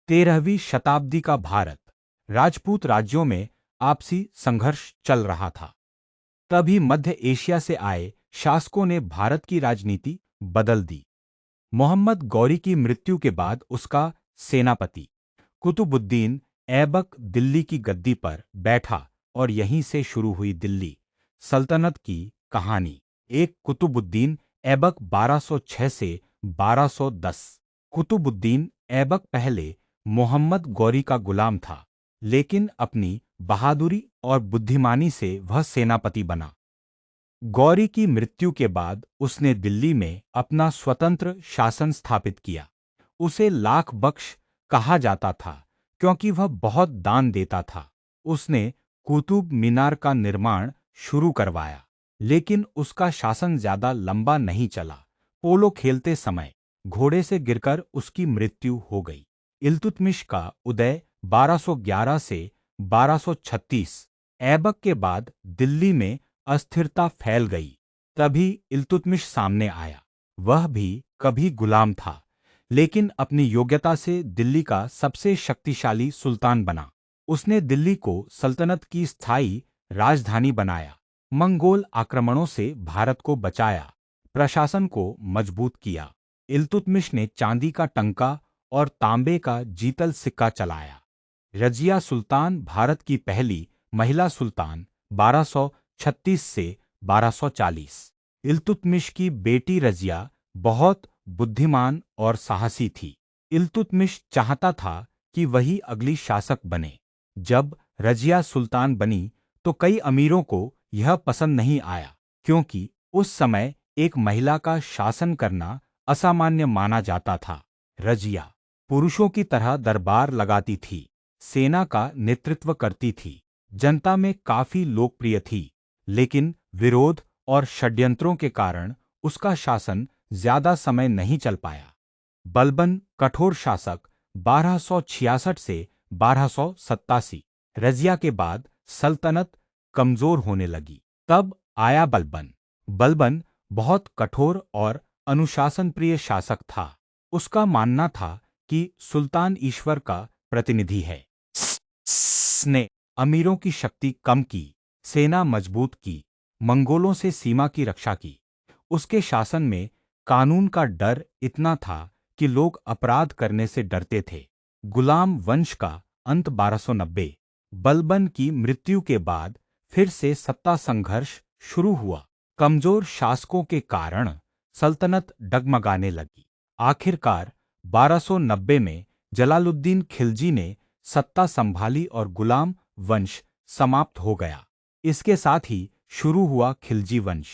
13वीं शताब्दी का भारत। राजपूत राज्यों में आपसी संघर्ष चल रहा था। तभी मध्य एशिया से आए शासकों ने भारत की राजनीति बदल दी। मोहम्मद गौरी की मृत्यु के बाद उसका सेनापति कुतुबुद्दीन ऐबक दिल्ली की गद्दी पर बैठा और यहीं से शुरू हुई दिल्ली सल्तनत की कहानी। एक कुतुबुद्दीन ऐबक 1206 से 1210। कुतुबुद्दीन ऐबक पहले मोहम्मद गौरी का गुलाम था, लेकिन अपनी बहादुरी और बुद्धिमानी से वह सेनापति बना। गौरी की मृत्यु के बाद उसने दिल्ली में अपना स्वतंत्र शासन स्थापित किया। उसे लाख बख्श कहा जाता था क्योंकि वह बहुत दान देता था। उसने कुतुब मीनार का निर्माण शुरू करवाया, लेकिन उसका शासन ज्यादा लंबा नहीं चला। पोलो खेलते समय घोड़े से गिरकर उसकी मृत्यु हो गई। इल्तुतमिश का उदय 1211 से 1236। ऐबक के बाद दिल्ली में अस्थिरता फैल गई। तभी इल्तुतमिश सामने आया। वह भी कभी गुलाम था, लेकिन अपनी योग्यता से दिल्ली का सबसे शक्तिशाली सुल्तान बना। उसने दिल्ली को सल्तनत की स्थायी राजधानी बनाया, मंगोल आक्रमणों से भारत को बचाया, प्रशासन को मजबूत किया। इल्तुतमिश ने चांदी का टंका और तांबे का जीतल सिक्का चलाया। रजिया सुल्तान भारत की पहली महिला सुल्तान 1236 से 1240। इल्तुतमिश की बेटी रजिया बहुत बुद्धिमान और साहसी थी। इल्तुतमिश चाहता था कि वही अगली शासक बने। जब रजिया सुल्तान बनी तो कई अमीरों को यह पसंद नहीं आया, क्योंकि उस समय एक महिला का शासन करना असामान्य माना जाता था। रजिया पुरुषों की तरह दरबार लगाती थी, सेना का नेतृत्व करती थी, जनता में काफी लोकप्रिय थी, लेकिन विरोध और षड्यंत्रों के कारण उसका शासन ज्यादा समय नहीं चल पाया। बलबन कठोर शासक 1266 से 1287। रजिया के बाद सल्तनत कमजोर होने लगी। तब आया बलबन। बलबन बहुत कठोर और अनुशासन प्रिय शासक था। उसका मानना था कि सुल्तान ईश्वर का प्रतिनिधि है। ने अमीरों की शक्ति कम की, सेना मजबूत की, मंगोलों से सीमा की रक्षा की। उसके शासन में कानून का डर इतना था कि लोग अपराध करने से डरते थे। गुलाम वंश का अंत 1290। बलबन की मृत्यु के बाद फिर से सत्ता संघर्ष शुरू हुआ। कमजोर शासकों के कारण सल्तनत डगमगाने लगी। आखिरकार 1290 में जलालुद्दीन खिलजी ने सत्ता संभाली और गुलाम वंश समाप्त हो गया। इसके साथ ही शुरू हुआ खिलजी वंश।